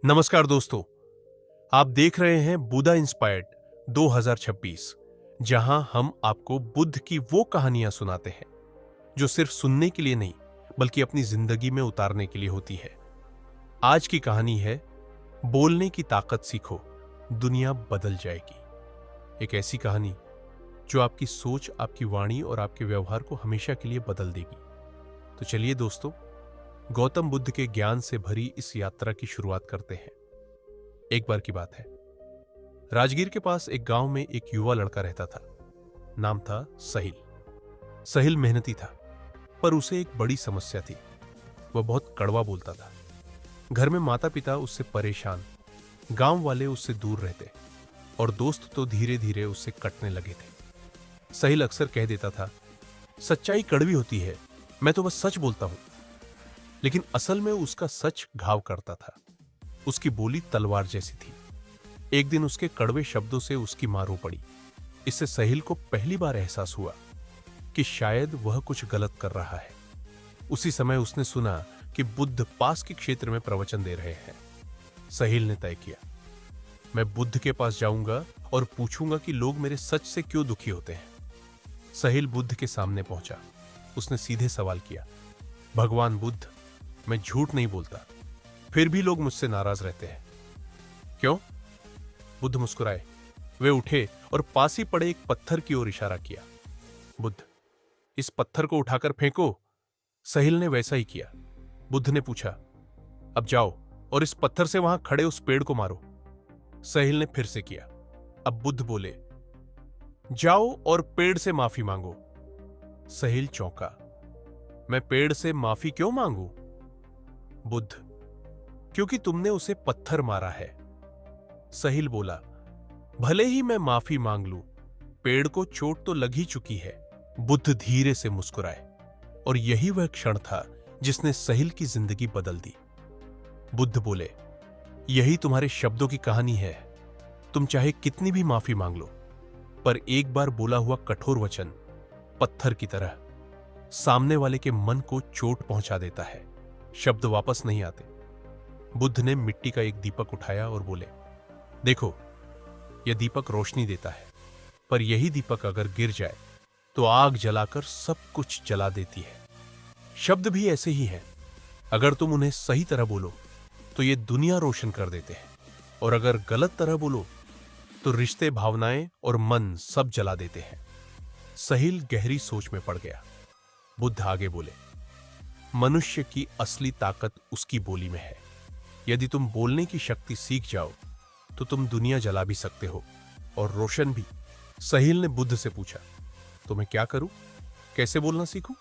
नमस्कार दोस्तों, आप देख रहे हैं बुधा इंस्पायर्ड 2026, जहां हम आपको बुद्ध की वो कहानियां सुनाते हैं जो सिर्फ सुनने के लिए नहीं बल्कि अपनी जिंदगी में उतारने के लिए होती है। आज की कहानी है बोलने की ताकत सीखो, दुनिया बदल जाएगी। एक ऐसी कहानी जो आपकी सोच, आपकी वाणी और आपके व्यवहार को हमेशा के लिए बदल देगी। तो चलिए दोस्तों, गौतम बुद्ध के ज्ञान से भरी इस यात्रा की शुरुआत करते हैं। एक बार की बात है, राजगीर के पास एक गांव में एक युवा लड़का रहता था। नाम था साहिल। साहिल मेहनती था, पर उसे एक बड़ी समस्या थी। वह बहुत कड़वा बोलता था। घर में माता पिता उससे परेशान, गांव वाले उससे दूर रहते और दोस्त तो धीरे धीरे उससे कटने लगे थे। साहिल अक्सर कह देता था, सच्चाई कड़वी होती है, मैं तो बस सच बोलता हूं। लेकिन असल में उसका सच घाव करता था। उसकी बोली तलवार जैसी थी। एक दिन उसके कड़वे शब्दों से उसकी मां रो पड़ी। इससे साहिल को पहली बार एहसास हुआ कि शायद वह कुछ गलत कर रहा है। उसी समय उसने सुना कि बुद्ध पास के क्षेत्र में प्रवचन दे रहे हैं। साहिल ने तय किया, मैं बुद्ध के पास जाऊंगा और पूछूंगा कि लोग मेरे सच से क्यों दुखी होते हैं। साहिल बुद्ध के सामने पहुंचा। उसने सीधे सवाल किया, भगवान बुद्ध, मैं झूठ नहीं बोलता, फिर भी लोग मुझसे नाराज रहते हैं, क्यों? बुद्ध मुस्कुराए। वे उठे और पास ही पड़े एक पत्थर की ओर इशारा किया। बुद्ध, इस पत्थर को उठाकर फेंको। साहिल ने वैसा ही किया। बुद्ध ने पूछा, अब जाओ और इस पत्थर से वहां खड़े उस पेड़ को मारो। साहिल ने फिर से किया। अब बुद्ध बोले, जाओ और पेड़ से माफी मांगो। साहिल चौंका, मैं पेड़ से माफी क्यों मांगू? बुद्ध, क्योंकि तुमने उसे पत्थर मारा है। साहिल बोला, भले ही मैं माफी मांग लूं, पेड़ को चोट तो लग ही चुकी है। बुद्ध धीरे से मुस्कुराए और यही वह क्षण था जिसने साहिल की जिंदगी बदल दी। बुद्ध बोले, यही तुम्हारे शब्दों की कहानी है। तुम चाहे कितनी भी माफी मांग लो, पर एक बार बोला हुआ कठोर वचन पत्थर की तरह सामने वाले के मन को चोट पहुंचा देता है। शब्द वापस नहीं आते। बुद्ध ने मिट्टी का एक दीपक उठाया और बोले, देखो, यह दीपक रोशनी देता है, पर यही दीपक अगर गिर जाए तो आग जलाकर सब कुछ जला देती है। शब्द भी ऐसे ही हैं। अगर तुम उन्हें सही तरह बोलो तो ये दुनिया रोशन कर देते हैं, और अगर गलत तरह बोलो तो रिश्ते, भावनाएं और मन सब जला देते हैं। साहिल गहरी सोच में पड़ गया। बुद्ध आगे बोले, मनुष्य की असली ताकत उसकी बोली में है। यदि तुम बोलने की शक्ति सीख जाओ तो तुम दुनिया जला भी सकते हो और रोशन भी। साहिल ने बुद्ध से पूछा, तो मैं क्या करूं? कैसे बोलना सीखूं?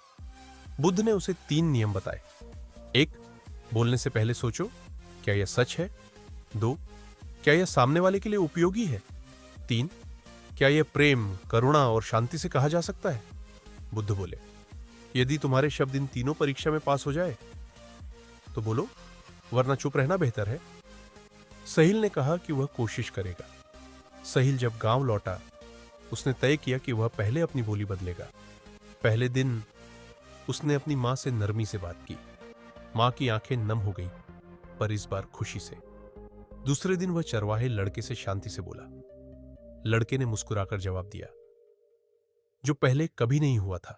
बुद्ध ने उसे 3 नियम बताए। 1, बोलने से पहले सोचो, क्या यह सच है? 2, क्या यह सामने वाले के लिए उपयोगी है? 3, क्या यह प्रेम, करुणा और शांति से कहा जा सकता है? बुद्ध बोले, यदि तुम्हारे शब्द इन तीनों परीक्षा में पास हो जाए तो बोलो, वरना चुप रहना बेहतर है। साहिल ने कहा कि वह कोशिश करेगा। साहिल जब गांव लौटा, उसने तय किया कि वह पहले अपनी बोली बदलेगा। पहले दिन उसने अपनी मां से नरमी से बात की। मां की आंखें नम हो गईं, पर इस बार खुशी से। दूसरे दिन वह चरवाहे लड़के से शांति से बोला। लड़के ने मुस्कुराकर जवाब दिया, जो पहले कभी नहीं हुआ था।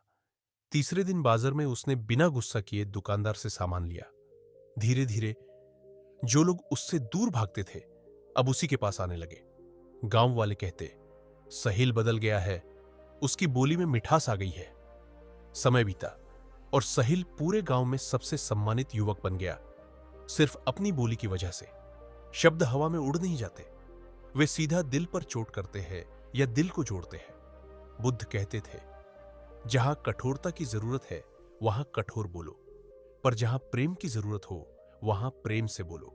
तीसरे दिन बाजार में उसने बिना गुस्सा किए दुकानदार से सामान लिया। धीरे धीरे जो लोग उससे दूर भागते थे अब उसी के पास आने लगे। गांव वाले कहते, साहिल बदल गया है, उसकी बोली में मिठास आ गई है। समय बीता और साहिल पूरे गांव में सबसे सम्मानित युवक बन गया, सिर्फ अपनी बोली की वजह से। शब्द हवा में उड़ नहीं जाते, वे सीधा दिल पर चोट करते हैं या दिल को जोड़ते हैं। बुद्ध कहते थे, जहां कठोरता की जरूरत है वहां कठोर बोलो, पर जहां प्रेम की जरूरत हो वहां प्रेम से बोलो,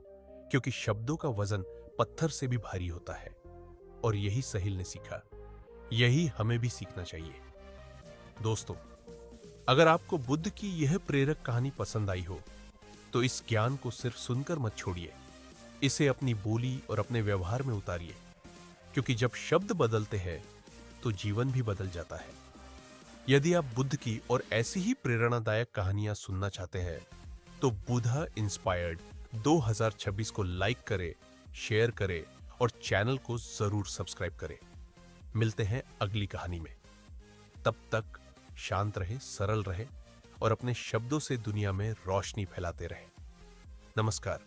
क्योंकि शब्दों का वजन पत्थर से भी भारी होता है। और यही साहिल ने सीखा, यही हमें भी सीखना चाहिए। दोस्तों, अगर आपको बुद्ध की यह प्रेरक कहानी पसंद आई हो तो इस ज्ञान को सिर्फ सुनकर मत छोड़िए, इसे अपनी बोली और अपने व्यवहार में उतारिए, क्योंकि जब शब्द बदलते हैं तो जीवन भी बदल जाता है। यदि आप बुद्ध की और ऐसी ही प्रेरणादायक कहानियां सुनना चाहते हैं तो बुधा इंस्पायर्ड 2026 को लाइक करें, शेयर करें और चैनल को जरूर सब्सक्राइब करें। मिलते हैं अगली कहानी में। तब तक शांत रहे, सरल रहे और अपने शब्दों से दुनिया में रोशनी फैलाते रहे। नमस्कार।